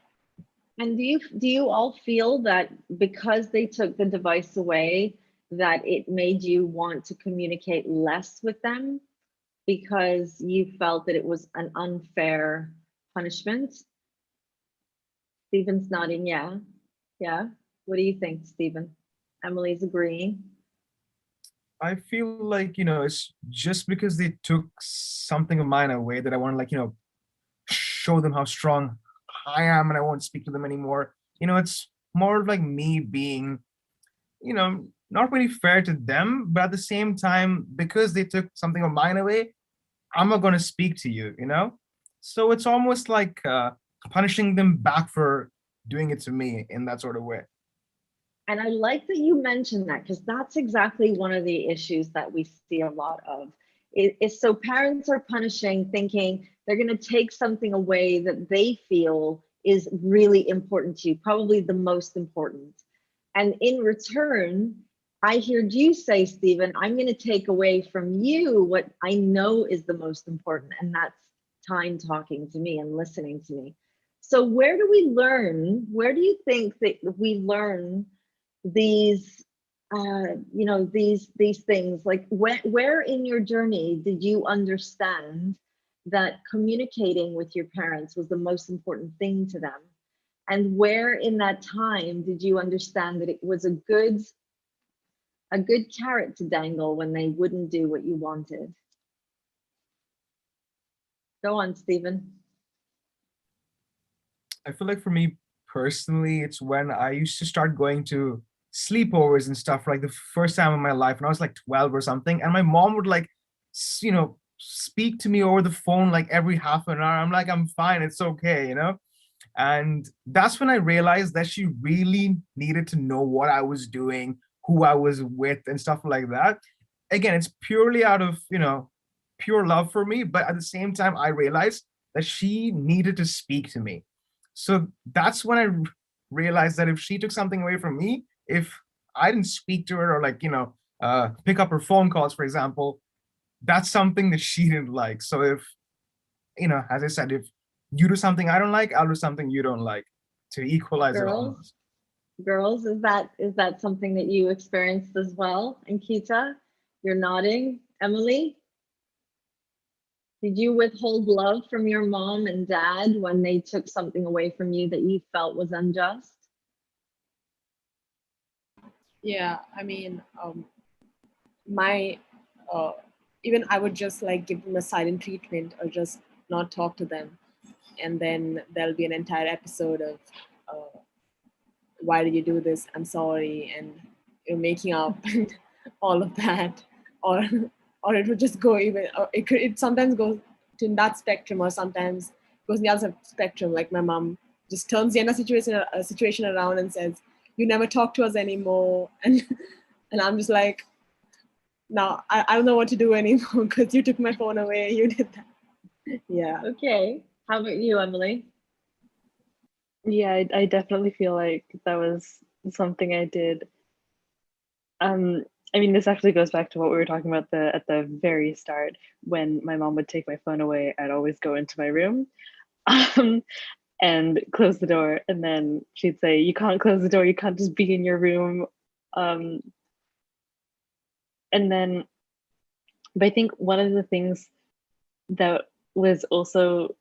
And do you all feel that because they took the device away, that it made you want to communicate less with them because you felt that it was an unfair punishment? Stephen's nodding, yeah. Yeah. What do you think, Stephen? Emily's agreeing. I feel like, it's just because they took something of mine away that I want to, like, show them how strong I am and I won't speak to them anymore. It's more of like me being, not really fair to them, but at the same time, because they took something of mine away, I'm not going to speak to you. So it's almost like punishing them back for doing it to me in that sort of way. And I like that you mentioned that because that's exactly one of the issues that we see a lot of. Is so parents are punishing, thinking they're going to take something away that they feel is really important to you, probably the most important. And in return, I heard you say, Stephen, I'm going to take away from you what I know is the most important, and that's time talking to me and listening to me. So where do we learn? Where do you think that we learn these, these things? Like where in your journey did you understand that communicating with your parents was the most important thing to them? And where in that time did you understand that it was a good carrot to dangle when they wouldn't do what you wanted? Go on, Stephen. I feel like for me personally, it's when I used to start going to sleepovers and stuff, like the first time in my life when I was like 12 or something, and my mom would like, speak to me over the phone like every half an hour. I'm like, I'm fine, it's okay, And that's when I realized that she really needed to know what I was doing, who I was with, and stuff like that. Again, it's purely out of, pure love for me. But at the same time, I realized that she needed to speak to me. So that's when I realized that if she took something away from me, if I didn't speak to her or like, pick up her phone calls, for example, that's something that she didn't like. So if, as I said, if you do something I don't like, I'll do something you don't like to equalize it almost. Girls, is that something that you experienced as well? And Kita, you're nodding. Emily, did you withhold love from your mom and dad when they took something away from you that you felt was unjust? Yeah, I mean, my even I would just like give them a silent treatment or just not talk to them, and then there'll be an entire episode of why did you do this? I'm sorry, and you're making up, and all of that, or it would just go even. Or it sometimes goes to that spectrum, or sometimes goes in the other spectrum. Like my mom just turns the entire situation around and says, "You never talk to us anymore," and I'm just like, "No, I don't know what to do anymore because you took my phone away. You did that." Yeah. Okay. How about you, Emily? Yeah, I definitely feel like that was something I did. I mean, this actually goes back to what we were talking about at the very start. When my mom would take my phone away, I'd always go into my room and close the door. And then she'd say, "You can't close the door. You can't just be in your room." And then, but I think one of the things that was also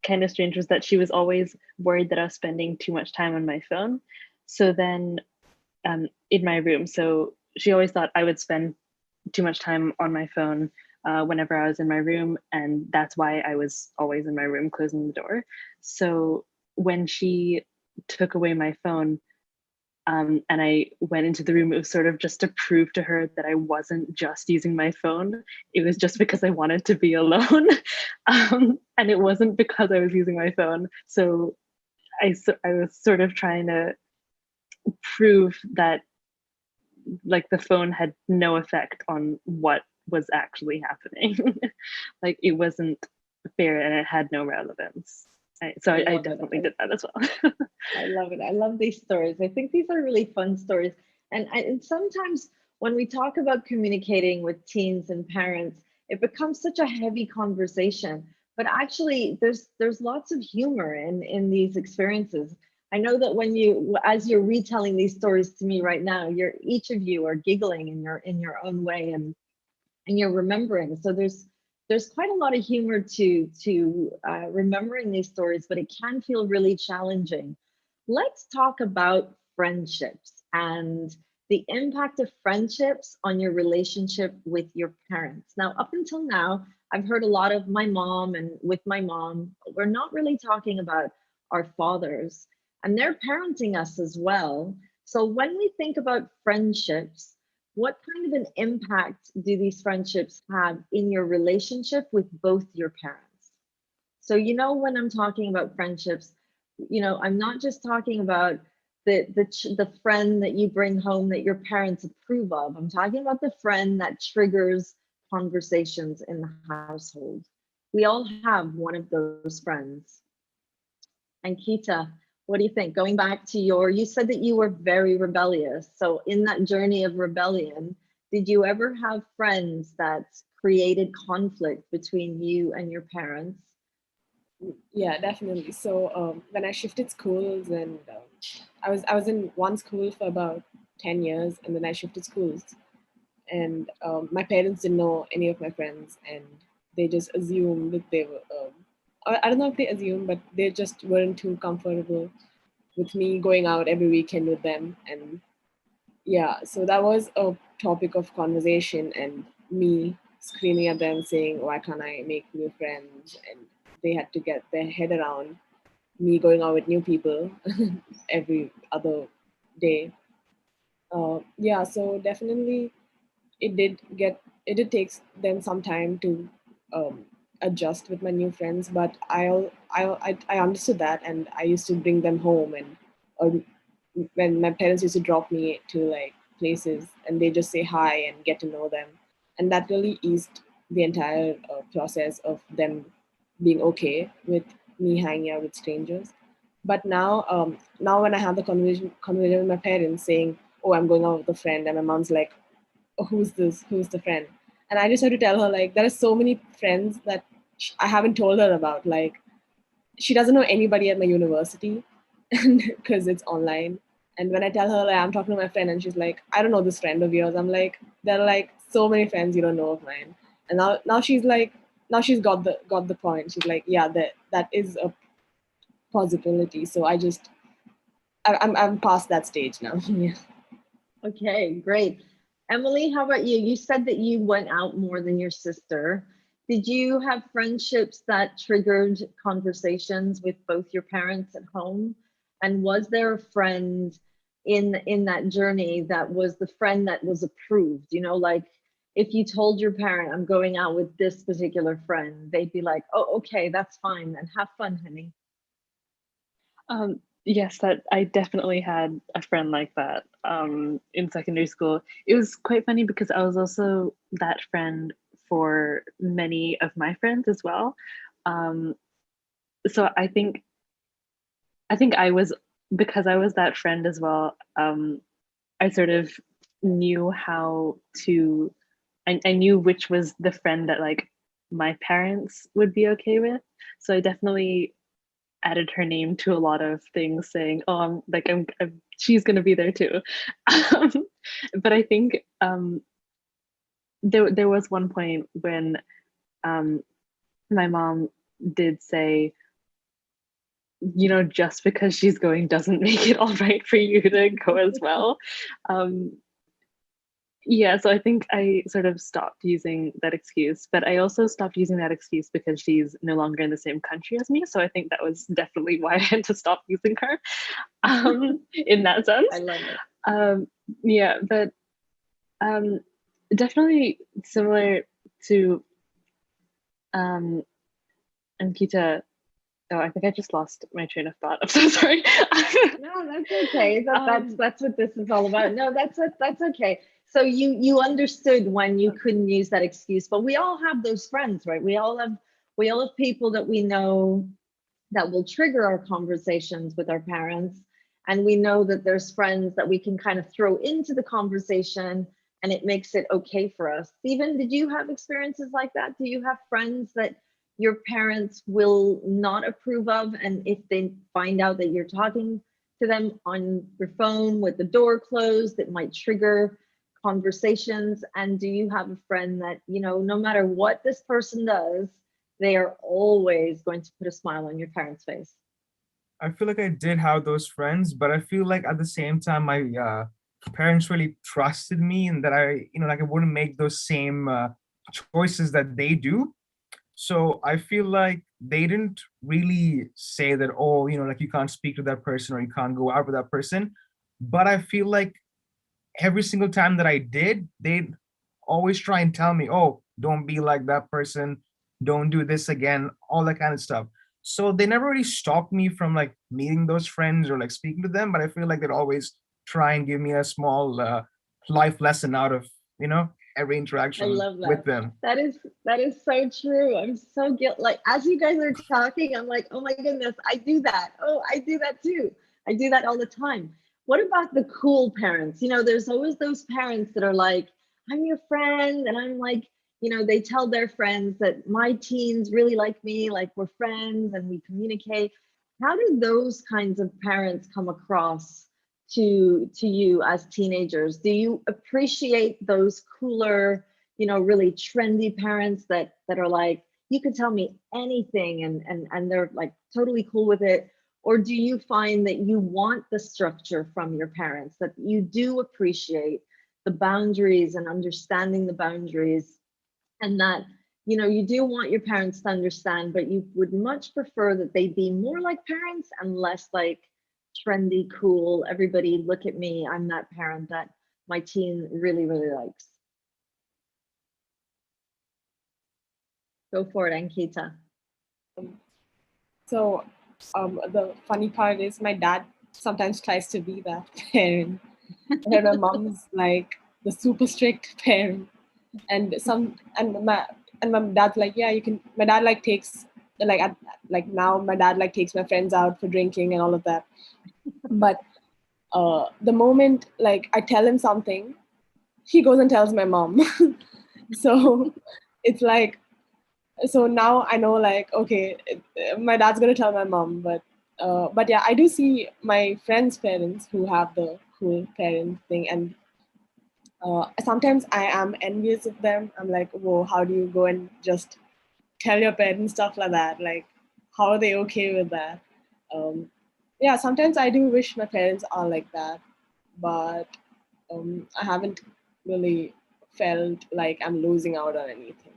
kind of strange was that she was always worried that I was spending too much time on my phone. So then in my room, so she always thought I would spend too much time on my phone whenever I was in my room, and that's why I was always in my room closing the door. So when she took away my phone and I went into the room, it was sort of just to prove to her that I wasn't just using my phone. It was just because I wanted to be alone. And it wasn't because I was using my phone. So I was sort of trying to prove that like the phone had no effect on what was actually happening. Like it wasn't fair and it had no relevance. I definitely did that as well. I love it. I love these stories. I think these are really fun stories. And sometimes when we talk about communicating with teens and parents, it becomes such a heavy conversation. But actually, there's lots of humor in these experiences. I know that as you're retelling these stories to me right now, each of you are giggling in your own way, and you're remembering. So there's quite a lot of humor to remembering these stories, but it can feel really challenging. Let's talk about friendships and the impact of friendships on your relationship with your parents. Now, up until now, I've heard a lot of my mom and with my mom. We're not really talking about our fathers, and they're parenting us as well. So when we think about friendships, what kind of an impact do these friendships have in your relationship with both your parents? So, when I'm talking about friendships, I'm not just talking about the friend that you bring home that your parents approve of. I'm talking about the friend that triggers conversations in the household. We all have one of those friends. And Kita, what do you think? Going back to you said that you were very rebellious. So in that journey of rebellion, Did you ever have friends that created conflict between you and your parents? Yeah, definitely. So when I shifted schools, and I was in one school for about 10 years, and then I shifted schools, and my parents didn't know any of my friends, and they just assumed that they were. I don't know if they assumed, but they just weren't too comfortable with me going out every weekend with them, and yeah, so that was a topic of conversation, and me screaming at them saying, "Why can't I make new friends?" And they had to get their head around me going out with new people every other day. Yeah, so definitely it did take them some time to um, adjust with my new friends, but I understood that, and I used to bring them home, and or when my parents used to drop me to like places, and they just say hi and get to know them, and that really eased the entire process of them being okay with me hanging out with strangers. But now when I have the conversation with my parents saying, "Oh, I'm going out with a friend," and my mom's like, "Oh, who's this? Who's the friend?" And I just had to tell her, like, there are so many friends that I haven't told her about. Like, she doesn't know anybody at my university, and because it's online. And when I tell her, like, I'm talking to my friend, and she's like, "I don't know this friend of yours." I'm like, there are like so many friends you don't know of mine. And now she's like, now she's got the point. She's like, yeah, that is a possibility. So I'm past that stage now. Yeah. Okay, great. Emily, how about you? You said that you went out more than your sister. Did you have friendships that triggered conversations with both your parents at home? And was there a friend in that journey that was the friend that was approved? You know, like if you told your parent, I'm going out with this particular friend, they'd be like, oh, okay, that's fine, then have fun, honey. Yes, that I definitely had a friend like that in secondary school. It was quite funny because I was also that friend for many of my friends as well. Um, so I think I was, because I was that friend as well. I sort of knew how to. I knew which was the friend that like my parents would be okay with. So I definitely added her name to a lot of things saying, oh, she's going to be there too. um, but I think there was one point when um, my mom did say, just because she's going doesn't make it all right for you to go as well. um, yeah, so I think I sort of stopped using that excuse, but I also stopped using that excuse because she's no longer in the same country as me. So I think that was definitely why I had to stop using her in that sense. I love it. Yeah, but definitely similar to Ankita. Oh, I think I just lost my train of thought. I'm so sorry. No, that's okay. That's what this is all about. No, that's okay. So you understood when you couldn't use that excuse, but we all have those friends, right? We all have people that we know that will trigger our conversations with our parents, and we know that there's friends that we can kind of throw into the conversation and it makes it okay for us. Stephen, did you have experiences like that? Do you have friends that your parents will not approve of, and if they find out that you're talking to them on your phone with the door closed, it might trigger conversations? And do you have a friend that, no matter what this person does, they are always going to put a smile on your parents' face? I feel like I did have those friends, but I feel like at the same time, my parents really trusted me, and that like I wouldn't make those same choices that they do. So I feel like they didn't really say that, oh, like you can't speak to that person or you can't go out with that person. But I feel like every single time that I did, they'd always try and tell me, oh, don't be like that person, don't do this again, all that kind of stuff. So they never really stopped me from like meeting those friends or like speaking to them, but I feel like they'd always try and give me a small life lesson out of, every I interaction love with that. them. That is so true. I'm so guilty. Like as you guys are talking, I'm like, oh my goodness, I do that. Oh, I do that too. I do that all the time. What about the cool parents? There's always those parents that are like, I'm your friend. And I'm like, they tell their friends that my teens really like me, like we're friends and we communicate. How do those kinds of parents come across to you as teenagers? Do you appreciate those cooler, really trendy parents that are like, you can tell me anything and they're like totally cool with it? Or do you find that you want the structure from your parents, that you do appreciate the boundaries and understanding the boundaries, and that you do want your parents to understand, but you would much prefer that they be more like parents and less like trendy, cool, everybody look at me, I'm that parent that my teen really, really likes? Go for it, Ankita. So the funny part is my dad sometimes tries to be that parent. And my mom's like the super strict parent. And my dad's like, yeah, you can. My dad like takes now my dad like takes my friends out for drinking and all of that. But the moment like I tell him something, he goes and tells my mom. So it's like, so now I know like, okay, my dad's gonna tell my mom, but yeah, I do see my friends' parents who have the cool parent thing, and sometimes I am envious of them. I'm like, whoa, how do you go and just tell your parents stuff like that? Like, how are they okay with that? Yeah, sometimes I do wish my parents are like that, but I haven't really felt like I'm losing out on anything.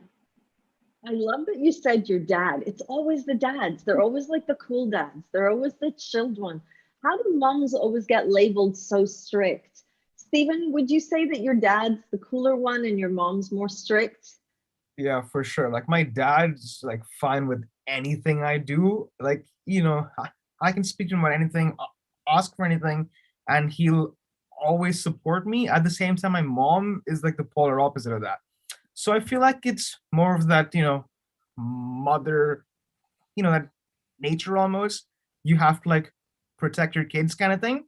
I love that you said your dad. It's always the dads. They're always like the cool dads. They're always the chilled one. How do moms always get labeled so strict? Stephen, would you say that your dad's the cooler one and your mom's more strict? Yeah, for sure. Like my dad's like fine with anything I do. Like, I can speak to him about anything, ask for anything, and he'll always support me. At the same time, my mom is like the polar opposite of that. So I feel like it's more of that, mother, that nature almost. You have to like protect your kids kind of thing.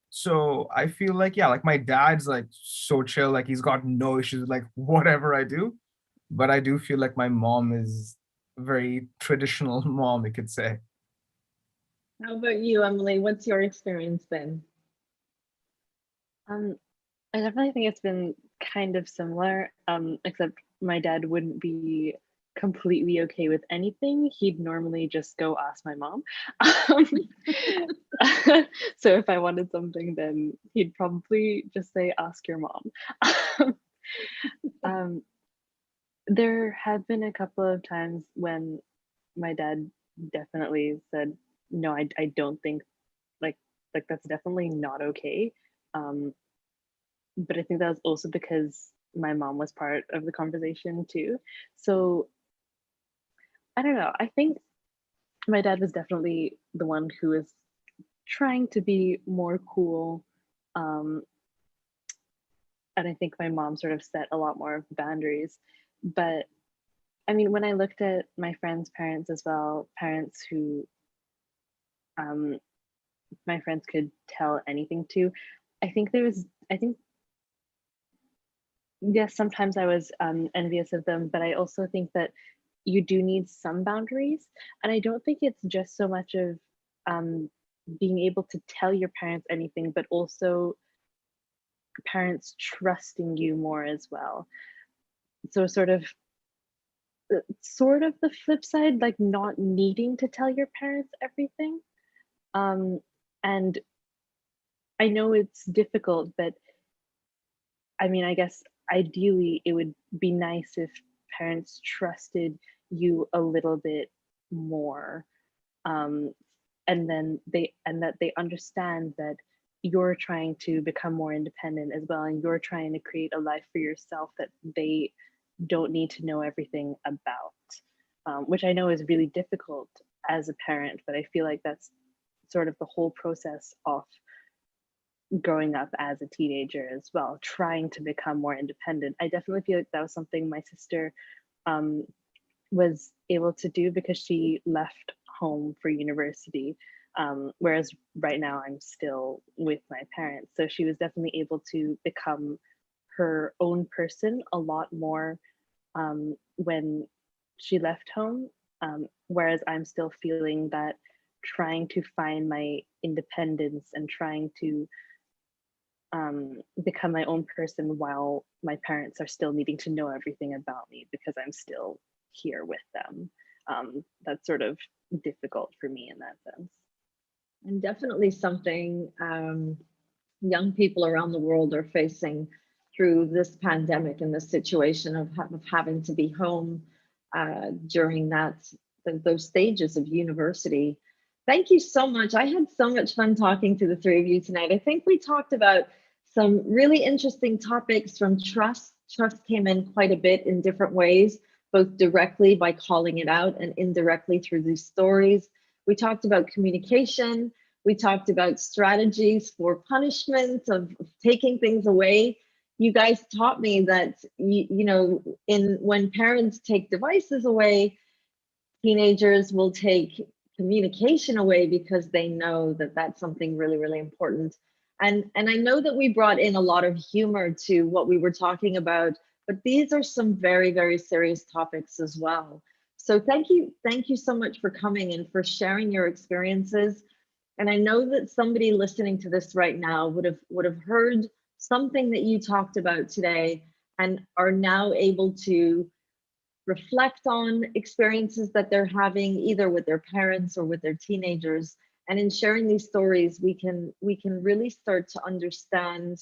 So I feel like, yeah, like my dad's like so chill, like he's got no issues with like whatever I do. But I do feel like my mom is a very traditional mom, you could say. How about you, Emily? What's your experience been? Um, I definitely think it's been kind of similar, except my dad wouldn't be completely okay with anything. He'd normally just go ask my mom. Um, so if I wanted something, then he'd probably just say, ask your mom. Um, there have been a couple of times when my dad definitely said, no, I don't think like that's definitely not okay. Um, but I think that was also because my mom was part of the conversation too. So I don't know. I think my dad was definitely the one who was trying to be more cool. Um, and I think my mom sort of set a lot more of the boundaries. But I mean, when I looked at my friends' parents as well, parents who um, my friends could tell anything to, I think, yes, sometimes I was envious of them, but I also think that you do need some boundaries. And I don't think it's just so much of um, being able to tell your parents anything, but also parents trusting you more as well. So sort of the flip side, like not needing to tell your parents everything. And I know it's difficult, but I mean, I guess ideally it would be nice if parents trusted you a little bit more. Um, and that they understand that you're trying to become more independent as well, and you're trying to create a life for yourself that they don't need to know everything about, which I know is really difficult as a parent, but I feel like that's sort of the whole process of growing up as a teenager as well, trying to become more independent. I definitely feel like that was something my sister um, was able to do because she left home for university. Whereas right now I'm still with my parents. So she was definitely able to become her own person a lot more when she left home, whereas I'm still feeling that trying to find my independence and trying to become my own person while my parents are still needing to know everything about me because I'm still here with them. That's sort of difficult for me in that sense. And definitely something young people around the world are facing through this pandemic and this situation of having to be home during those stages of university. Thank you so much. I had so much fun talking to the three of you tonight. I think we talked about some really interesting topics from trust. Trust came in quite a bit in different ways, both directly by calling it out and indirectly through these stories. We talked about communication. We talked about strategies for punishment, of taking things away. You guys taught me that, when parents take devices away, teenagers will take communication away because they know that that's something really, really important. And I know that we brought in a lot of humor to what we were talking about, but these are some very, very serious topics as well. So thank you so much for coming and for sharing your experiences. And I know that somebody listening to this right now would have heard something that you talked about today and are now able to reflect on experiences that they're having either with their parents or with their teenagers. And in sharing these stories, we can really start to understand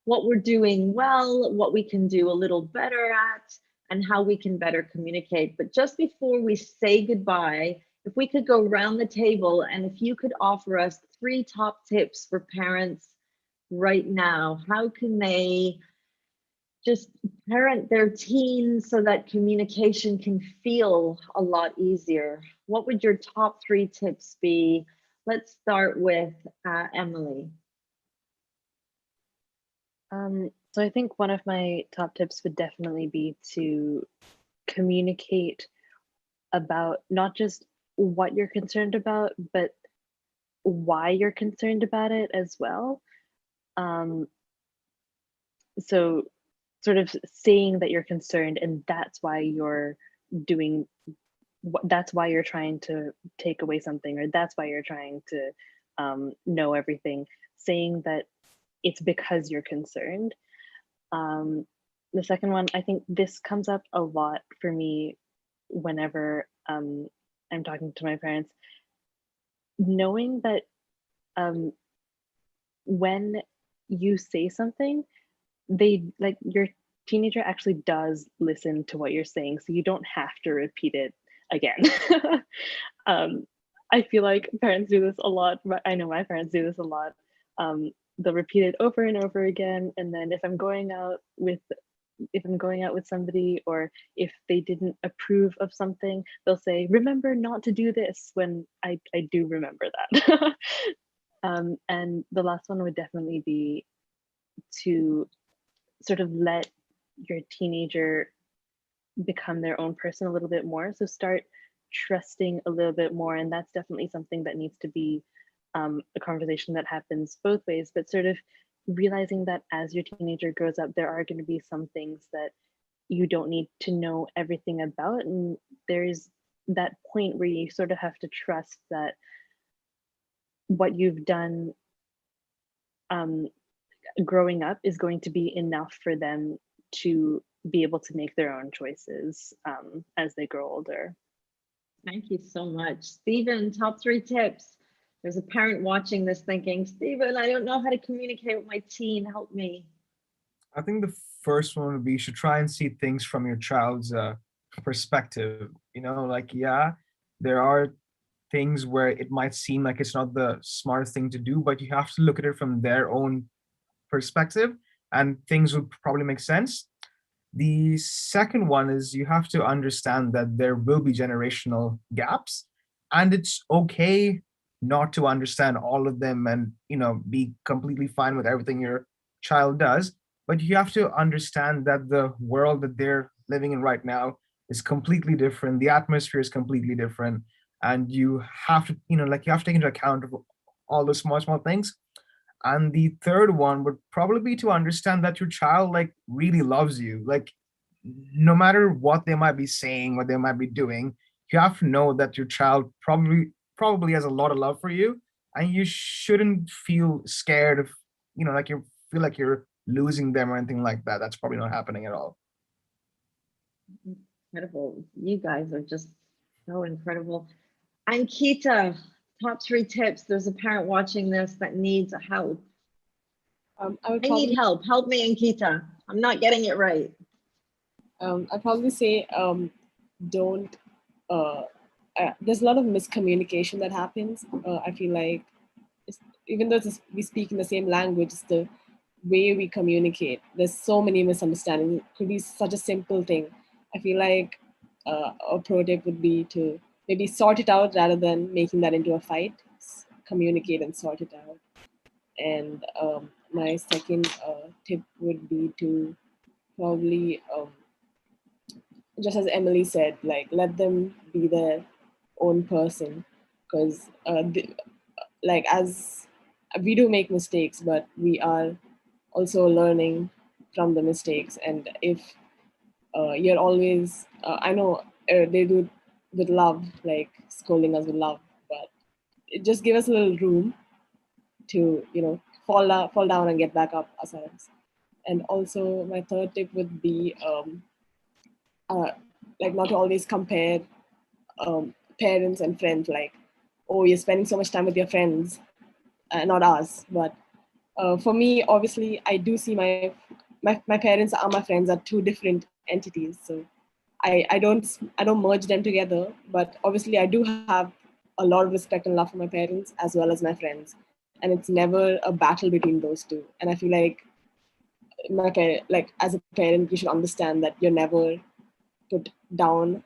what we're doing well, what we can do a little better at, and how we can better communicate. But just before we say goodbye, if we could go around the table and if you could offer us 3 top tips for parents right now, how can they just parent their teens so that communication can feel a lot easier? What would your top 3 tips be? Let's start with Emily. So I think one of my top tips would definitely be to communicate about not just what you're concerned about, but why you're concerned about it as well. So sort of saying that you're concerned and that's why you're doing, that's why you're trying to take away something, or that's why you're trying to know everything, saying that it's because you're concerned. The second one, I think this comes up a lot for me whenever I'm talking to my parents, knowing that when you say something, your teenager actually does listen to what you're saying, so you don't have to repeat it again. I feel like parents do this a lot. I know my parents do this a lot. They'll repeat it over and over again, and then if I'm going out with somebody, or if they didn't approve of something, they'll say, remember not to do this, when I do remember that. And the last one would definitely be to sort of let your teenager become their own person a little bit more. So start trusting a little bit more. And that's definitely something that needs to be a conversation that happens both ways, but sort of realizing that as your teenager grows up, there are going to be some things that you don't need to know everything about. And there's that point where you sort of have to trust that what you've done growing up is going to be enough for them to be able to make their own choices as they grow older. Thank you so much. Stephen, top 3 tips. There's a parent watching this thinking, Stephen, I don't know how to communicate with my teen, help me. I think the first one would be, you should try and see things from your child's perspective. Yeah, there are things where it might seem like it's not the smartest thing to do, but you have to look at it from their own perspective and things would probably make sense. The second one is, you have to understand that there will be generational gaps, and it's okay not to understand all of them and be completely fine with everything your child does. But you have to understand that the world that they're living in right now is completely different. The atmosphere is completely different, and you have to you have to take into account of all those small things. And the third one would probably be to understand that your child like really loves you. Like no matter what they might be saying, what they might be doing, you have to know that your child probably has a lot of love for you, and you shouldn't feel scared of, like you feel like you're losing them or anything like that. That's probably not happening at all. Incredible. You guys are just so incredible. Ankita, top 3 tips. There's a parent watching this that needs help. I would I probably, need help. Help me, Ankita. I'm not getting it right. I'd probably say don't. There's a lot of miscommunication that happens. I feel like even though we speak in the same language, it's the way we communicate. There's so many misunderstandings. It could be such a simple thing. I feel like a pro tip would be to maybe sort it out rather than making that into a fight. Communicate and sort it out. And my second tip would be to probably, just as Emily said, like let them be their own person, because like as we do make mistakes, but we are also learning from the mistakes. And if you're always, I know they do with love, like scolding us with love, but it just give us a little room to fall down and get back up ourselves. And also my third tip would be like not to always compare parents and friends, like, oh, you're spending so much time with your friends, not us. But for me, obviously, I do see my parents are my friends are two different entities. So I don't merge them together. But obviously, I do have a lot of respect and love for my parents as well as my friends, and it's never a battle between those two. And I feel like like as a parent, you should understand that you're never put down.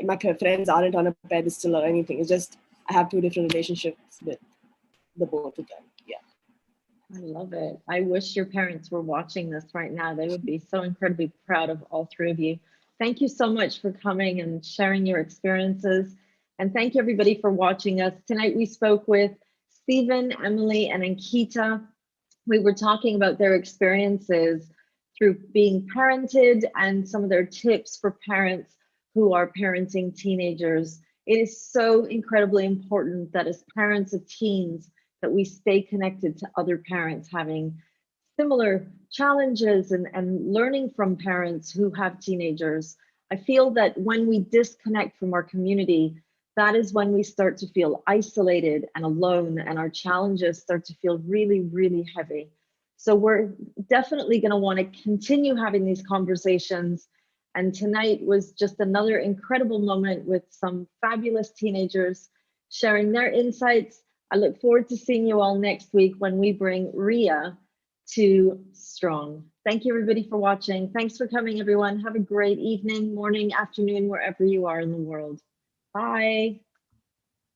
My friends aren't on a pedestal or anything. It's just I have two different relationships with the both of them. Yeah. I love it. I wish your parents were watching this right now. They would be so incredibly proud of all 3 of you. Thank you so much for coming and sharing your experiences. And thank you everybody for watching us. Tonight we spoke with Stephen, Emily, and Ankita. We were talking about their experiences through being parented and some of their tips for parents who are parenting teenagers. It is so incredibly important that as parents of teens, that we stay connected to other parents having similar challenges and learning from parents who have teenagers. I feel that when we disconnect from our community, that is when we start to feel isolated and alone, and our challenges start to feel really, really heavy. So we're definitely going to want to continue having these conversations. And tonight was just another incredible moment with some fabulous teenagers sharing their insights. I look forward to seeing you all next week when we bring Ria to Strong. Thank you everybody for watching. Thanks for coming, everyone. Have a great evening, morning, afternoon, wherever you are in the world. Bye.